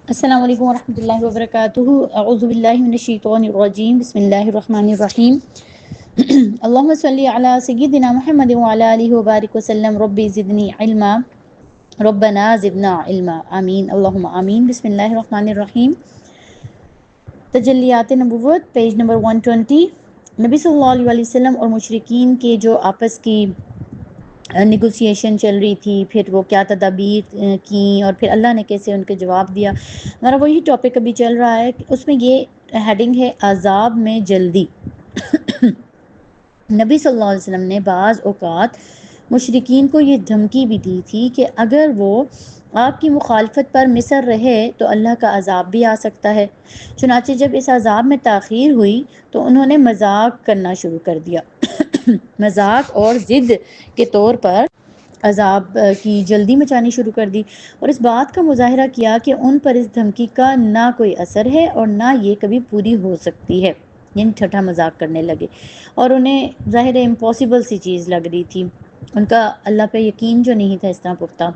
السلام علیکم ورحمۃ اللہ وبرکاتہ، اعوذ باللہ من الشیطان الرجیم، بسم اللہ الرحمن الرحیم۔ اللہم صلی علی سیدنا محمد وعلی آلہ وبارک وسلم، رب زدنی علما، ربنا زدنا علما، آمین اللہم آمین۔ بسم اللہ الرحمن الرحیم۔ تجلیات نبوت، پیج نمبر 120۔ نبی صلی اللہ علیہ وسلم اور مشرکین کے جو آپس کی نیگوسیشن چل رہی تھی، پھر وہ کیا تدابیر کی اور پھر اللہ نے کیسے ان کے جواب دیا، ہمارا وہی ٹاپک ابھی چل رہا ہے۔ اس میں یہ ہیڈنگ ہے عذاب میں جلدی۔ نبی صلی اللہ علیہ وسلم نے بعض اوقات مشرکین کو یہ دھمکی بھی دی تھی کہ اگر وہ آپ کی مخالفت پر مصر رہے تو اللہ کا عذاب بھی آ سکتا ہے۔ چنانچہ جب اس عذاب میں تاخیر ہوئی تو انہوں نے مذاق کرنا شروع کر دیا، مذاق اور ضد کے طور پر عذاب کی جلدی مچانی شروع کر دی، اور اس بات کا مظاہرہ کیا کہ ان پر اس دھمکی کا نہ کوئی اثر ہے اور نہ یہ کبھی پوری ہو سکتی ہے، یعنی ٹھٹھا مذاق کرنے لگے، اور انہیں ظاہر امپاسبل سی چیز لگ رہی تھی، ان کا اللہ پہ یقین جو نہیں تھا اس طرح پختہ۔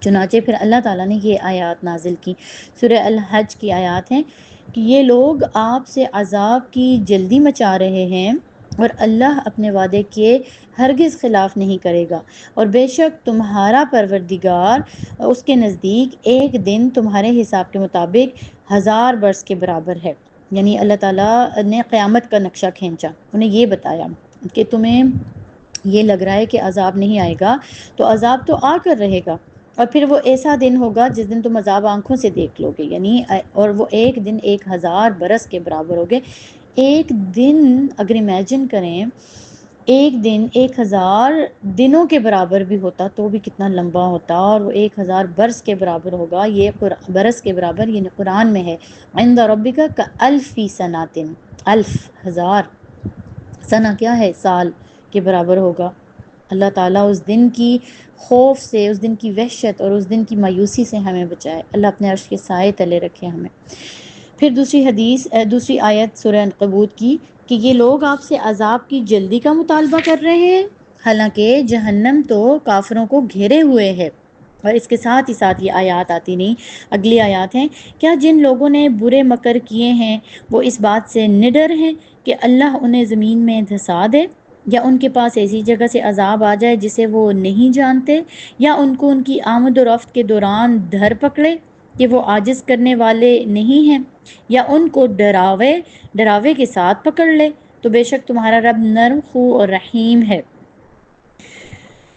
چنانچہ پھر اللہ تعالیٰ نے یہ آیات نازل کی، سورہ الحج کی آیات ہیں کہ یہ لوگ آپ سے عذاب کی جلدی مچا رہے ہیں اور اللہ اپنے وعدے کے ہرگز خلاف نہیں کرے گا، اور بے شک تمہارا پروردگار اس کے نزدیک ایک دن تمہارے حساب کے مطابق 1000 برس کے برابر ہے۔ یعنی اللہ تعالیٰ نے قیامت کا نقشہ کھینچا، انہیں یہ بتایا کہ تمہیں یہ لگ رہا ہے کہ عذاب نہیں آئے گا، تو عذاب تو آ کر رہے گا، اور پھر وہ ایسا دن ہوگا جس دن تم عذاب آنکھوں سے دیکھ لو گے، یعنی اور وہ ایک دن 1000 برس کے برابر ہوگے۔ ایک دن اگر امیجن کریں، ایک دن 1000 دنوں کے برابر بھی ہوتا تو بھی کتنا لمبا ہوتا، اور وہ 1000 برس کے برابر ہوگا، یہ برس کے برابر یہ قرآن میں ہے، عند ربک کألف سنۃ، الف 1000 سنہ کیا ہے، سال کے برابر ہوگا۔ اللہ تعالیٰ اس دن کی خوف سے، اس دن کی وحشت اور اس دن کی مایوسی سے ہمیں بچائے، اللہ اپنے عرش کے سائے تلے رکھے ہمیں۔ پھر دوسری آیت سورہ عنکبوت کی کہ یہ لوگ آپ سے عذاب کی جلدی کا مطالبہ کر رہے ہیں، حالانکہ جہنم تو کافروں کو گھیرے ہوئے ہے۔ اور اس کے ساتھ ہی ساتھ یہ آیات آتی نہیں، اگلی آیات ہیں، کیا جن لوگوں نے برے مکر کیے ہیں وہ اس بات سے نڈر ہیں کہ اللہ انہیں زمین میں دھسا دے، یا ان کے پاس ایسی جگہ سے عذاب آ جائے جسے وہ نہیں جانتے، یا ان کو ان کی آمد و رفت کے دوران دھر پکڑے کہ وہ عاجز کرنے والے نہیں ہیں، یا ان کو ڈراوے کے ساتھ پکڑ لے، تو بے شک تمہارا رب نرم خو اور رحیم ہے۔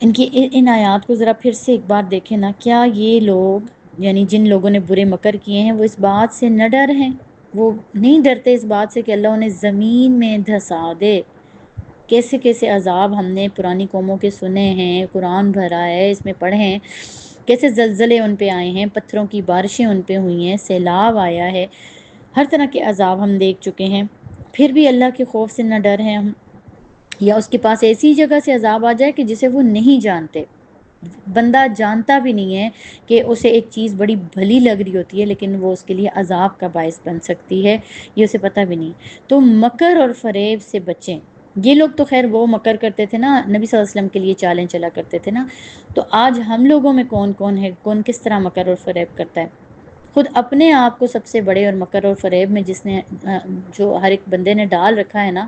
ان آیات کو ذرا پھر سے ایک بار دیکھیں نا، کیا یہ لوگ یعنی جن لوگوں نے برے مکر کیے ہیں وہ اس بات سے نہ ڈر ہیں، وہ نہیں ڈرتے اس بات سے کہ اللہ انہیں زمین میں دھسا دے۔ کیسے کیسے عذاب ہم نے پرانی قوموں کے سنے ہیں، قرآن بھرا ہے، اس میں پڑھے ہیں، کیسے زلزلے ان پہ آئے ہیں، پتھروں کی بارشیں ان پہ ہوئی ہیں، سیلاب آیا ہے، ہر طرح کے عذاب ہم دیکھ چکے ہیں، پھر بھی اللہ کے خوف سے نہ ڈر ہیں ہم، یا اس کے پاس ایسی جگہ سے عذاب آ جائے کہ جسے وہ نہیں جانتے، بندہ جانتا بھی نہیں ہے کہ اسے ایک چیز بڑی بھلی لگ رہی ہوتی ہے لیکن وہ اس کے لیے عذاب کا باعث بن سکتی ہے، یہ اسے پتہ بھی نہیں۔ تو مکر اور فریب سے بچیں۔ یہ لوگ تو خیر وہ مکر کرتے تھے نا، نبی صلی اللہ علیہ وسلم کے لیے چالیں چلا کرتے تھے نا، تو آج ہم لوگوں میں کون کون ہے، کون کس طرح مکر اور فریب کرتا ہے؟ خود اپنے آپ کو سب سے بڑے اور مکر اور فریب میں جس نے جو ہر ایک بندے نے ڈال رکھا ہے نا،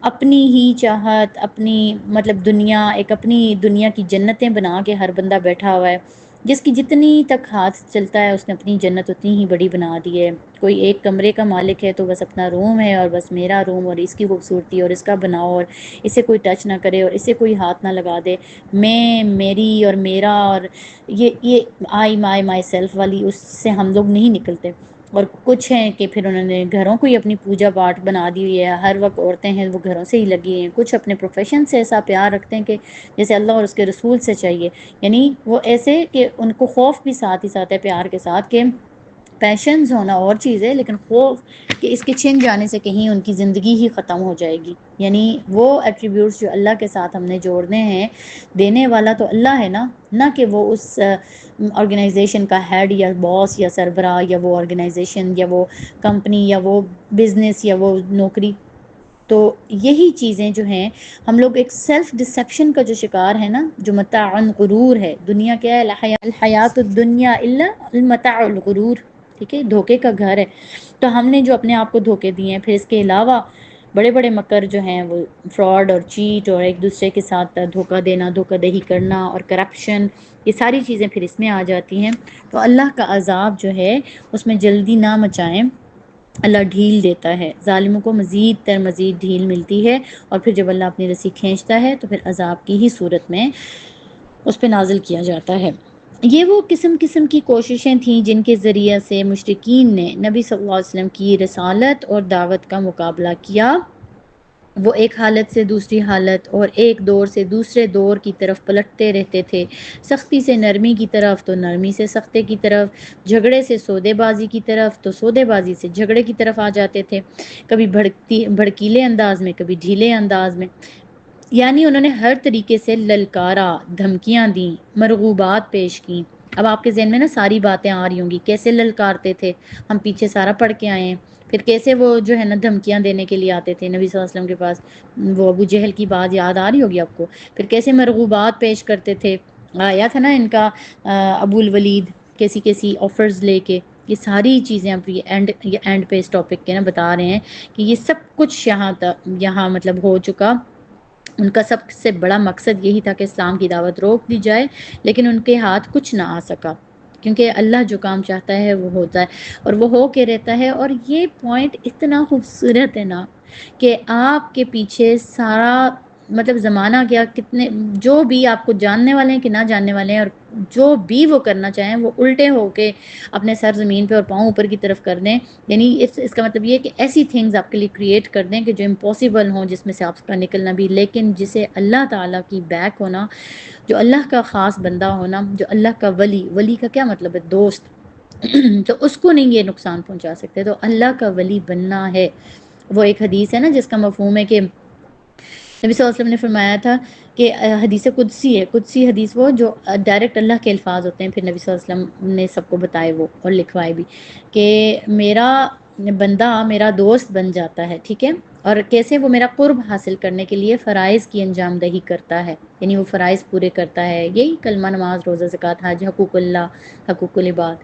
اپنی ہی چاہت، اپنی مطلب دنیا، ایک اپنی دنیا کی جنتیں بنا کے ہر بندہ بیٹھا ہوا ہے، جس کی جتنی تک ہاتھ چلتا ہے اس نے اپنی جنت اتنی ہی بڑی بنا دی ہے۔ کوئی ایک کمرے کا مالک ہے تو بس اپنا روم ہے، اور بس میرا روم اور اس کی خوبصورتی اور اس کا بناؤ، اور اسے کوئی ٹچ نہ کرے اور اسے کوئی ہاتھ نہ لگا دے، میں، میری اور میرا، اور یہ مائی سیلف والی اس سے ہم لوگ نہیں نکلتے۔ اور کچھ ہیں کہ پھر انہوں نے گھروں کو ہی اپنی پوجا پاٹ بنا دی ہوئی ہے، ہر وقت عورتیں ہیں وہ گھروں سے ہی لگی ہیں، کچھ اپنے پروفیشن سے ایسا پیار رکھتے ہیں کہ جیسے اللہ اور اس کے رسول سے چاہیے، یعنی وہ ایسے کہ ان کو خوف بھی ساتھ ہی ساتھ ہے پیار کے ساتھ، کہ پیشنز ہونا اور چیز ہے لیکن خوف کہ اس کے چھن جانے سے کہیں ان کی زندگی ہی ختم ہو جائے گی، یعنی وہ ایٹریبیوٹس جو اللہ کے ساتھ ہم نے جوڑنے ہیں، دینے والا تو اللہ ہے نا، نہ کہ وہ اس آرگنائزیشن کا ہیڈ یا باس یا سربراہ یا وہ آرگنائزیشن یا وہ کمپنی یا وہ بزنس یا وہ نوکری۔ تو یہی چیزیں جو ہیں، ہم لوگ ایک سیلف ڈسیپشن کا جو شکار ہے نا، جو متاع غرور ہے، دنیا کیا ہے، الحیات الدنیا الا المتاع الغرور، ٹھیک ہے، دھوکے کا گھر ہے۔ تو ہم نے جو اپنے آپ کو دھوکے دیے ہیں، پھر اس کے علاوہ بڑے بڑے مکر جو ہیں وہ فراڈ اور چیٹ اور ایک دوسرے کے ساتھ دھوکہ دینا، دھوکہ دہی کرنا اور کرپشن، یہ ساری چیزیں پھر اس میں آ جاتی ہیں۔ تو اللہ کا عذاب جو ہے اس میں جلدی نہ مچائیں، اللہ ڈھیل دیتا ہے، ظالموں کو مزید تر مزید ڈھیل ملتی ہے، اور پھر جب اللہ اپنی رسی کھینچتا ہے تو پھر عذاب کی ہی صورت میں اس پہ نازل کیا جاتا ہے۔ یہ وہ قسم قسم کی کوششیں تھیں جن کے ذریعے سے مشرکین نے نبی صلی اللہ علیہ وسلم کی رسالت اور دعوت کا مقابلہ کیا۔ وہ ایک حالت سے دوسری حالت اور ایک دور سے دوسرے دور کی طرف پلٹتے رہتے تھے، سختی سے نرمی کی طرف تو نرمی سے سختے کی طرف، جھگڑے سے سودے بازی کی طرف تو سودے بازی سے جھگڑے کی طرف آ جاتے تھے، کبھی بھڑکیلے انداز میں، کبھی ڈھیلے انداز میں، یعنی انہوں نے ہر طریقے سے للکارا، دھمکیاں دیں، مرغوبات پیش کیں۔ اب آپ کے ذہن میں نا ساری باتیں آ رہی ہوں گی، کیسے للکارتے تھے، ہم پیچھے سارا پڑھ کے آئے ہیں، پھر کیسے وہ جو ہے نا دھمکیاں دینے کے لیے آتے تھے نبی صلی اللہ علیہ وسلم کے پاس، وہ ابو جہل کی بات یاد آ رہی ہوگی آپ کو، پھر کیسے مرغوبات پیش کرتے تھے، آیا تھا نا ان کا ابو الولید کیسی کیسی آفرز لے کے، یہ ساری چیزیں اب یہ اینڈ پہ اس ٹاپک کے نا بتا رہے ہیں کہ یہ سب کچھ یہاں مطلب ہو چکا۔ ان کا سب سے بڑا مقصد یہی تھا کہ اسلام کی دعوت روک دی جائے، لیکن ان کے ہاتھ کچھ نہ آ سکا، کیونکہ اللہ جو کام چاہتا ہے وہ ہوتا ہے اور وہ ہو کے رہتا ہے۔ اور یہ پوائنٹ اتنا خوبصورت ہے نا کہ آپ کے پیچھے سارا مطلب زمانہ کیا، کتنے جو بھی آپ کو جاننے والے ہیں کہ نہ جاننے والے ہیں، اور جو بھی وہ کرنا چاہیں وہ الٹے ہو کے اپنے سر زمین پہ اور پاؤں اوپر کی طرف کر دیں، یعنی اس کا مطلب یہ ہے کہ ایسی تھنگز آپ کے لیے کریٹ کر دیں کہ جو امپاسبل ہوں، جس میں سے آپ کا نکلنا بھی، لیکن جسے اللہ تعالیٰ کی بیک ہونا، جو اللہ کا خاص بندہ ہونا، جو اللہ کا ولی کا کیا مطلب ہے؟ دوست تو اس کو نہیں یہ نقصان پہنچا سکتے، تو اللہ کا ولی بننا ہے۔ وہ ایک حدیث ہے نا جس کا مفہوم ہے کہ نبی صلی اللہ علیہ وسلم نے فرمایا تھا کہ حدیث قدسی ہے، قدسی حدیث وہ جو ڈائریکٹ اللہ کے الفاظ ہوتے ہیں، پھر نبی صلی اللہ علیہ وسلم نے سب کو بتائے وہ اور لکھوائے بھی، کہ میرا بندہ میرا دوست بن جاتا ہے، ٹھیک ہے، اور کیسے وہ میرا قرب حاصل کرنے کے لیے فرائض کی انجام دہی کرتا ہے، یعنی وہ فرائض پورے کرتا ہے، یہی کلمہ، نماز، روزہ، زکوٰۃ، حج، حقوق اللہ، حقوق العباد،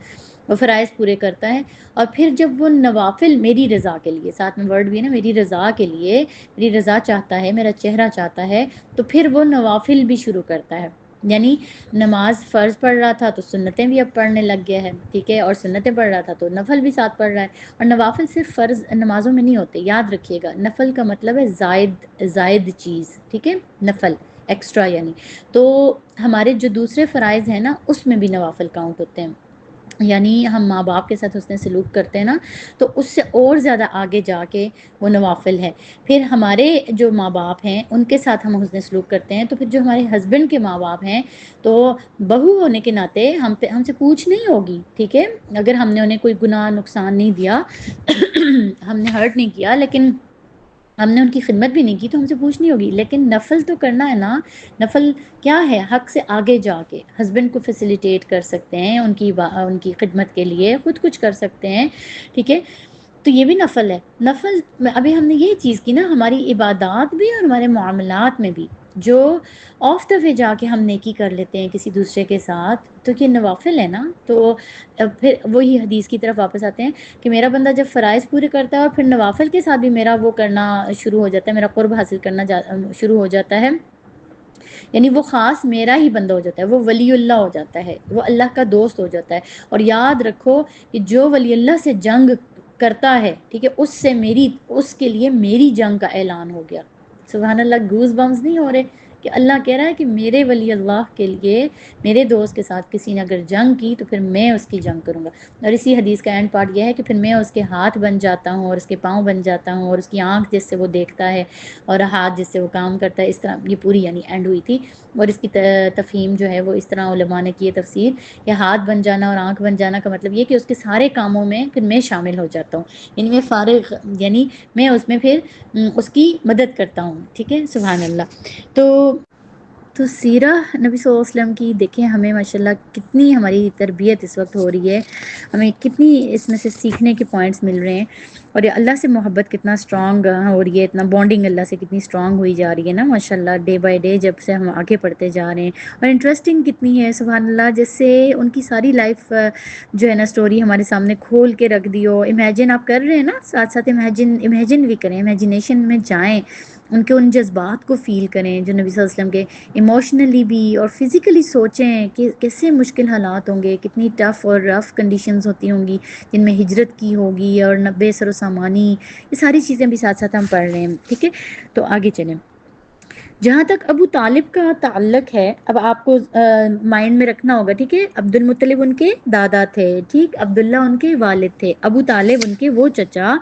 وہ فرائض پورے کرتا ہے، اور پھر جب وہ نوافل میری رضا کے لیے، ساتھ میں ورڈ بھی ہے نا، میری رضا کے لیے، میری رضا چاہتا ہے، میرا چہرہ چاہتا ہے، تو پھر وہ نوافل بھی شروع کرتا ہے، یعنی نماز فرض پڑھ رہا تھا تو سنتیں بھی اب پڑھنے لگ گیا ہے، ٹھیک ہے، اور سنتیں پڑھ رہا تھا تو نفل بھی ساتھ پڑھ رہا ہے، اور نوافل صرف فرض نمازوں میں نہیں ہوتے، یاد رکھیے گا، نفل کا مطلب ہے زائد چیز، ٹھیک ہے، نفل ایکسٹرا، یعنی تو ہمارے جو دوسرے فرائض ہیں نا اس میں بھی نوافل کاؤنٹ ہوتے ہیں، یعنی ہم ماں باپ کے ساتھ حسن سلوک کرتے ہیں نا، تو اس سے اور زیادہ آگے جا کے وہ نوافل ہے، پھر ہمارے جو ماں باپ ہیں ان کے ساتھ ہم حسن سلوک کرتے ہیں، تو پھر جو ہمارے ہسبینڈ کے ماں باپ ہیں، تو بہو ہونے کے ناطے ہم سے پوچھ نہیں ہوگی، ٹھیک ہے، اگر ہم نے انہیں کوئی گناہ نقصان نہیں دیا ہم نے ہرٹ نہیں کیا، لیکن ہم نے ان کی خدمت بھی نہیں کی تو ہم سے پوچھ نہیں ہوگی، لیکن نفل تو کرنا ہے نا، نفل کیا ہے؟ حق سے آگے جا کے ہسبینڈ کو فیسیلیٹیٹ کر سکتے ہیں، ان کی خدمت کے لیے خود کچھ کر سکتے ہیں، ٹھیک ہے، تو یہ بھی نفل ہے۔ نفل ابھی ہم نے یہ چیز کی نا، ہماری عبادات بھی اور ہمارے معاملات میں بھی، جو آف دا وے جا کے ہم نیکی کر لیتے ہیں کسی دوسرے کے ساتھ، تو یہ نوافل ہے نا، تو پھر وہی حدیث کی طرف واپس آتے ہیں کہ میرا بندہ جب فرائض پورے کرتا ہے اور پھر نوافل کے ساتھ بھی میرا وہ کرنا شروع ہو جاتا ہے، میرا قرب حاصل کرنا شروع ہو جاتا ہے، یعنی وہ خاص میرا ہی بندہ ہو جاتا ہے، وہ ولی اللہ ہو جاتا ہے، وہ اللہ کا دوست ہو جاتا ہے، اور یاد رکھو کہ جو ولی اللہ سے جنگ کرتا ہے، ٹھیک ہے، اس کے لیے میری جنگ کا اعلان ہو گیا، سبحان اللہ، گوز بمز نہیں ہو رہے کہ اللہ کہہ رہا ہے کہ میرے ولی اللہ کے لیے میرے دوست کے ساتھ کسی نے اگر جنگ کی تو پھر میں اس کی جنگ کروں گا، اور اسی حدیث کا اینڈ پارٹ یہ ہے کہ پھر میں اس کے ہاتھ بن جاتا ہوں اور اس کے پاؤں بن جاتا ہوں اور اس کی آنکھ جس سے وہ دیکھتا ہے اور ہاتھ جس سے وہ کام کرتا ہے، اس طرح یہ پوری یعنی اینڈ ہوئی تھی، اور اس کی تفہیم جو ہے وہ اس طرح علماء نے کی ہے تفسیر، کہ ہاتھ بن جانا اور آنکھ بن جانا کا مطلب یہ کہ اس کے سارے کاموں میں پھر میں شامل ہو جاتا ہوں، یعنی میں فارغ، یعنی میں اس میں پھر اس کی مدد کرتا ہوں، ٹھیک ہے، سبحان اللہ۔ تو تو سیرہ نبی صلی اللہ علیہ وسلم کی دیکھیں، ہمیں ماشاءاللہ کتنی ہماری تربیت اس وقت ہو رہی ہے، ہمیں کتنی اس میں سے سیکھنے کے پوائنٹس مل رہے ہیں، اور یہ اللہ سے محبت کتنا اسٹرانگ ہو رہی ہے، اتنا بانڈنگ اللہ سے کتنی اسٹرانگ ہوئی جا رہی ہے نا ماشاءاللہ، ڈے بائی ڈے جب سے ہم آگے پڑھتے جا رہے ہیں. اور انٹرسٹنگ کتنی ہے سبحان اللہ، جیسے ان کی ساری لائف جو ہے نا اسٹوری ہمارے سامنے کھول کے رکھ دی ہو. امیجن آپ کر رہے ہیں نا، ساتھ ساتھ امیجن بھی کریں، امیجنیشن میں جائیں، ان جذبات کو فیل کریں جو نبی صلی اللہ علیہ وسلم کے، ایموشنلی بھی اور فزیکلی سوچیں کہ کیسے مشکل حالات ہوں گے، کتنی ٹف اور رف کنڈیشنز ہوتی ہوں گی جن میں ہجرت کی ہوگی، اور نبے سر و سامانی، یہ ساری چیزیں بھی ساتھ ساتھ ہم پڑھ رہے ہیں. ٹھیک ہے، تو آگے چلیں. جہاں تک ابو طالب کا تعلق ہے، اب آپ کو مائنڈ میں رکھنا ہوگا، ٹھیک ہے، عبد المطلب ان کے دادا تھے، ٹھیک، عبداللہ ان کے والد تھے، ابو طالب ان کے وہ چچا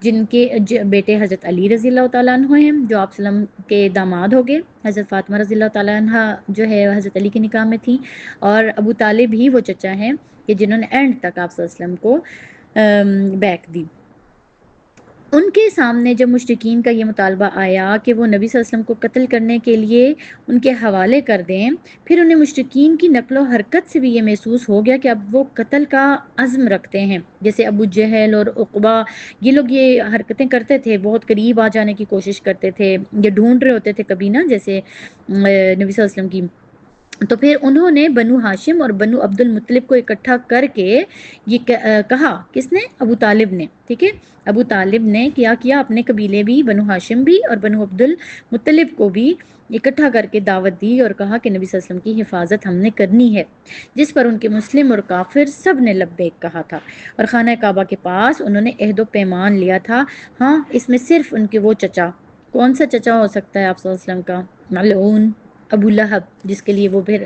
جن کے بیٹے حضرت علی رضی اللہ تعالیٰ عنہ ہیں، جو آپ صلی اللہ علیہ وسلم کے داماد ہو گئے. حضرت فاطمہ رضی اللہ تعالیٰ عنہ جو ہے حضرت علی کے نکاح میں تھی، اور ابو طالب ہی وہ چچا ہیں کہ جنہوں نے اینڈ تک آپ صلی اللہ علیہ وسلم کو بیک دی. ان کے سامنے جب مشرکین کا یہ مطالبہ آیا کہ وہ نبی صلی اللہ علیہ وسلم کو قتل کرنے کے لیے ان کے حوالے کر دیں، پھر انہیں مشرکین کی نقل و حرکت سے بھی یہ محسوس ہو گیا کہ اب وہ قتل کا عزم رکھتے ہیں. جیسے ابو جہل اور عقبہ، یہ لوگ یہ حرکتیں کرتے تھے، بہت قریب آ جانے کی کوشش کرتے تھے، یہ ڈھونڈ رہے ہوتے تھے کبھی نا، جیسے نبی صلی اللہ علیہ وسلم کی. تو پھر انہوں نے بنو ہاشم اور بنو عبد المطلب کو اکٹھا کر کے یہ کہا، کس نے؟ ابو طالب نے. ٹھیک ہے، ابو طالب نے کیا اپنے قبیلے بھی، بنو ہاشم بھی اور بنو عبد المطلب کو بھی اکٹھا کر کے دعوت دی، اور کہا کہ نبی صلی اللہ علیہ وسلم کی حفاظت ہم نے کرنی ہے، جس پر ان کے مسلم اور کافر سب نے لبیک کہا تھا. اور خانہ کعبہ کے پاس انہوں نے عہد و پیمان لیا تھا. ہاں، اس میں صرف ان کے وہ چچا، کون سا چچا ہو سکتا ہے آپ صلی اللہ علیہ وسلم کا؟ ملعون ابو لہب، جس کے لیے وہ پھر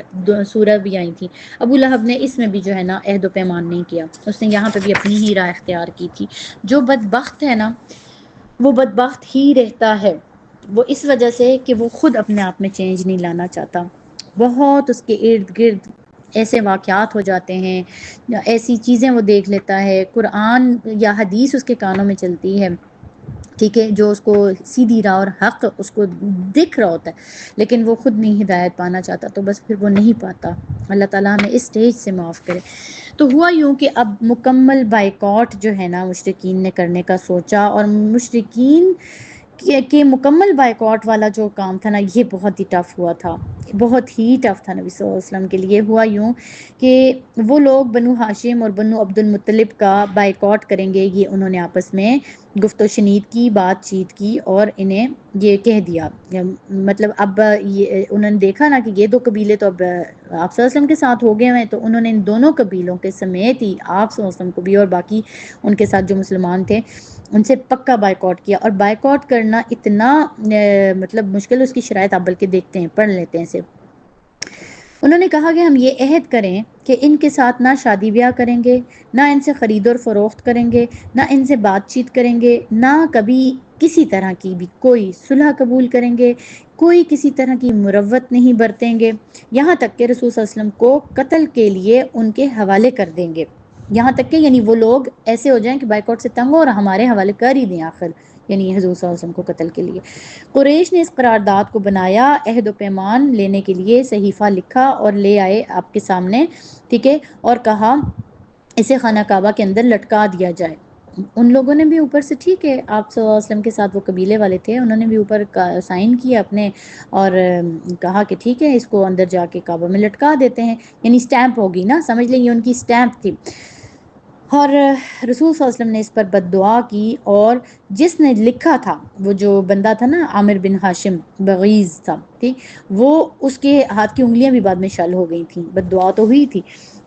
سورہ بھی آئی تھی. ابو لہب نے اس میں بھی جو ہے نا عہد و پیمان نہیں کیا، اس نے یہاں پہ بھی اپنی ہی راہ اختیار کی تھی. جو بدبخت ہے نا، وہ بدبخت ہی رہتا ہے، وہ اس وجہ سے کہ وہ خود اپنے آپ میں چینج نہیں لانا چاہتا. بہت اس کے ارد گرد ایسے واقعات ہو جاتے ہیں، ایسی چیزیں وہ دیکھ لیتا ہے، قرآن یا حدیث اس کے کانوں میں چلتی ہے، ٹھیک ہے، جو اس کو سیدھی راہ اور حق اس کو دکھ رہا ہوتا ہے، لیکن وہ خود نہیں ہدایت پانا چاہتا، تو بس پھر وہ نہیں پاتا. اللہ تعالیٰ ہمیں اس اسٹیج سے معاف کرے. تو ہوا یوں کہ اب مکمل بائیکاٹ جو ہے نا مشرکین نے کرنے کا سوچا، اور مشرکین کہ مکمل بائیکاٹ والا جو کام تھا نا، یہ بہت ہی ٹف ہوا تھا، بہت ہی ٹف تھا نبی صلی اللہ علیہ وسلم کے لیے. ہوا یوں کہ وہ لوگ بنو ہاشم اور بنو عبد المطلب کا بائیکاٹ کریں گے، یہ انہوں نے آپس میں گفت و شنید کی، بات چیت کی، اور انہیں یہ کہہ دیا، مطلب اب یہ انہوں نے دیکھا نا کہ یہ دو قبیلے تو اب آپ صلی اللہ علیہ وسلم کے ساتھ ہو گئے ہیں، تو انہوں نے ان دونوں قبیلوں کے سمیت ہی آپ صلی اللہ علیہ وسلم کو بھی اور باقی ان کے ساتھ جو مسلمان تھے ان سے پکا بائیکاٹ کیا. اور بائیکاٹ کرنا اتنا مطلب مشکل، اس کی شرائط آپ بلکہ دیکھتے ہیں، پڑھ لیتے ہیں اسے. انہوں نے کہا کہ ہم یہ عہد کریں کہ ان کے ساتھ نہ شادی بیاہ کریں گے، نہ ان سے خرید اور فروخت کریں گے، نہ ان سے بات چیت کریں گے، نہ کبھی کسی طرح کی بھی کوئی صلح قبول کریں گے، کوئی کسی طرح کی مروت نہیں برتیں گے، یہاں تک کہ رسول صلی اللہ علیہ وسلم کو قتل کے لیے ان کے حوالے کر دیں گے. یہاں تک کہ یعنی وہ لوگ ایسے ہو جائیں کہ بائیکاٹ سے تنگ ہو اور ہمارے حوالے کر ہی دیں آخر، یعنی حضور صلی اللہ علیہ وسلم کو قتل کے لیے. قریش نے اس قرارداد کو بنایا، عہد و پیمان لینے کے لیے صحیفہ لکھا اور لے آئے آپ کے سامنے، ٹھیک ہے، اور کہا اسے خانہ کعبہ کے اندر لٹکا دیا جائے. ان لوگوں نے بھی اوپر سے، ٹھیک ہے، آپ صلی اللہ علیہ وسلم کے ساتھ وہ قبیلے والے تھے، انہوں نے بھی اوپر سائن کیا اپنے، اور کہا کہ ٹھیک ہے، اس کو اندر جا کے کعبہ میں لٹکا دیتے ہیں، یعنی سٹیمپ ہوگی نا، سمجھ لیں یہ ان کی سٹیمپ تھی. اور رسول صلی اللہ علیہ وسلم نے اس پر بد دعا کی، اور جس نے لکھا تھا، وہ جو بندہ تھا نا عامر بن ہاشم بغیظ تھا، ٹھیک، وہ اس کے ہاتھ کی انگلیاں بھی بعد میں شل ہو گئی تھیں، بد دعا تو ہوئی تھی.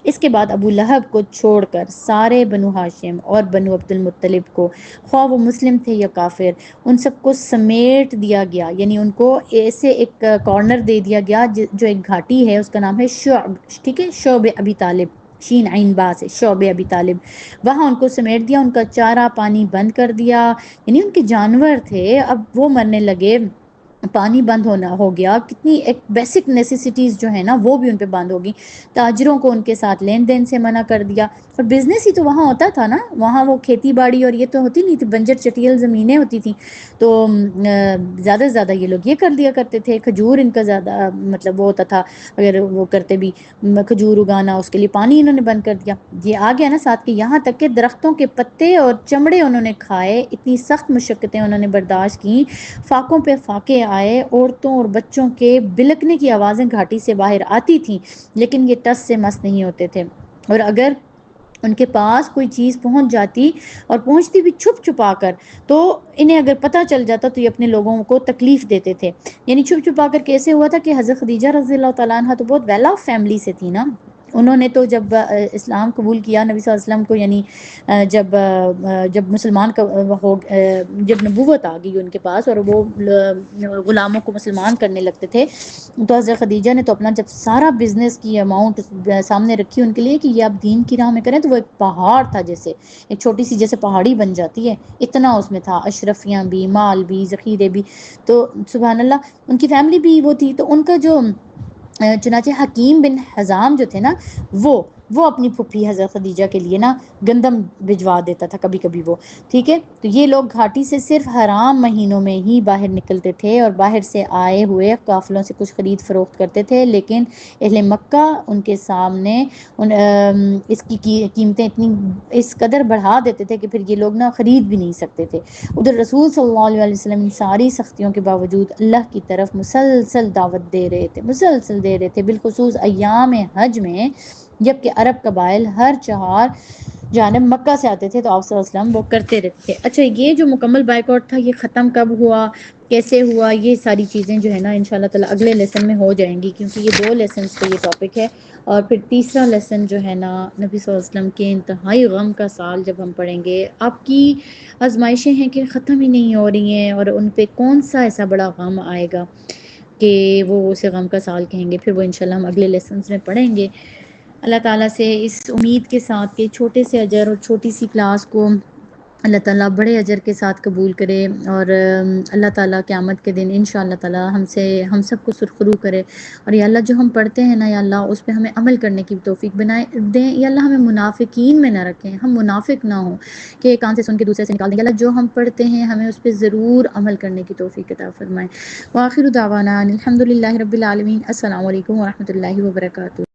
اس کے بعد ابو لہب کو چھوڑ کر سارے بنو ہاشم اور بنو عبد المطلب کو، خواہ وہ مسلم تھے یا کافر، ان سب کو سمیٹ دیا گیا، یعنی ان کو ایسے ایک کارنر دے دیا گیا جو ایک گھاٹی ہے، اس کا نام ہے شعب، ٹھیک ہے، شعب ابی طالب، شین عین با سے شعب ابی طالب، وہاں ان کو سمیٹ دیا، ان کا چارہ پانی بند کر دیا، یعنی ان کے جانور تھے اب وہ مرنے لگے، پانی بند ہونا ہو گیا، کتنی ایک بیسک نیسیسٹیز جو ہے نا وہ بھی ان پہ بند ہوگی، تاجروں کو ان کے ساتھ لین دین سے منع کر دیا، اور بزنس ہی تو وہاں ہوتا تھا نا، وہاں وہ کھیتی باڑی اور یہ تو ہوتی نہیں تھی، بنجر چٹیل زمینیں ہوتی تھیں، تو زیادہ سے زیادہ یہ لوگ یہ کر دیا کرتے تھے، کھجور ان کا زیادہ مطلب وہ ہوتا تھا، اگر وہ کرتے بھی کھجور اگانا، اس کے لیے پانی انہوں نے بند کر دیا، یہ آ گیا نا ساتھ کے، یہاں تک کہ درختوں کے پتے اور چمڑے انہوں نے کھائے، اتنی سخت مشقتیں انہوں نے برداشت کی، فاقوں پہ فاقے آئے، عورتوں اور بچوں کے بلکنے کی آوازیں گھاٹی سے باہر آتی تھیں، لیکن یہ ٹس سے مس نہیں ہوتے تھے، اور اگر ان کے پاس کوئی چیز پہنچ جاتی اور پہنچتی بھی چھپ چھپا کر، تو انہیں اگر پتہ چل جاتا تو یہ اپنے لوگوں کو تکلیف دیتے تھے، یعنی چھپ چھپا کر کیسے ہوا تھا کہ حضرت خدیجہ رضی اللہ تعالیٰ عنہ تو بہت ویل آف فیملی سے تھی نا، انہوں نے تو جب اسلام قبول کیا نبی صلی اللہ علیہ وسلم کو، یعنی جب مسلمان کا جب نبوت آ گئی ان کے پاس اور وہ غلاموں کو مسلمان کرنے لگتے تھے، تو حضرت خدیجہ نے تو اپنا جب سارا بزنس کی اماؤنٹ سامنے رکھی ان کے لیے کہ یہ آپ دین کی راہ میں کریں، تو وہ ایک پہاڑ تھا، جیسے ایک چھوٹی سی جیسے پہاڑی بن جاتی ہے، اتنا اس میں تھا، اشرفیاں بھی، مال بھی، ذخیرے بھی، تو سبحان اللہ ان کی فیملی بھی وہ تھی، تو ان کا جو چنانچہ حکیم بن حزام جو تھے نا، وہ اپنی پھپھی حضرت خدیجہ کے لیے نا گندم بھجوا دیتا تھا کبھی کبھی وہ، ٹھیک ہے، تو یہ لوگ گھاٹی سے صرف حرام مہینوں میں ہی باہر نکلتے تھے اور باہر سے آئے ہوئے قافلوں سے کچھ خرید فروخت کرتے تھے، لیکن اہل مکہ ان کے سامنے اس کی قیمتیں اتنی اس قدر بڑھا دیتے تھے کہ پھر یہ لوگ نا خرید بھی نہیں سکتے تھے، ادھر رسول صلی اللہ علیہ وسلم ان ساری سختیوں کے باوجود اللہ کی طرف مسلسل دعوت دے رہے تھے، مسلسل دے رہے تھے، بالخصوص ایام حج میں، جبکہ عرب قبائل ہر چہار جانب مکہ سے آتے تھے تو آپ صلی اللہ علیہ وسلم وہ کرتے رہتے تھے۔ اچھا، یہ جو مکمل بائیکاٹ تھا یہ ختم کب ہوا، کیسے ہوا، یہ ساری چیزیں جو ہے نا انشاءاللہ تعالی اگلے لیسن میں ہو جائیں گی، کیونکہ یہ 2 لیسنز کا یہ ٹاپک ہے، اور پھر تیسرا لیسن جو ہے نا نبی صلی اللہ علیہ وسلم کے انتہائی غم کا سال جب ہم پڑھیں گے، آپ کی آزمائشیں ہیں کہ ختم ہی نہیں ہو رہی ہیں، اور ان پہ کون سا ایسا بڑا غم آئے گا کہ وہ اسے غم کا سال کہیں گے، پھر وہ انشاءاللہ ہم اگلے لیسنز میں پڑھیں گے۔ اللہ تعالیٰ سے اس امید کے ساتھ کہ چھوٹے سے اجر اور چھوٹی سی کلاس کو اللہ تعالیٰ بڑے اجر کے ساتھ قبول کرے، اور اللہ تعالیٰ قیامت کے دن انشاءاللہ تعالیٰ ہم سب کو سرخرو کرے، اور یا اللہ جو ہم پڑھتے ہیں نا یا اللہ اس پہ ہمیں عمل کرنے کی توفیق بنائے دیں، یا اللہ ہمیں منافقین میں نہ رکھیں، ہم منافق نہ ہوں کہ ایک کان سے سن کے دوسرے سے نکال دیں، یا اللہ جو ہم پڑھتے ہیں ہمیں اس پہ ضرور عمل کرنے کی توفیق عطا فرمائے۔ وآخر دعوانا الحمد للہ رب العالمین۔ السلام علیکم ورحمۃ اللہ وبرکاتہ۔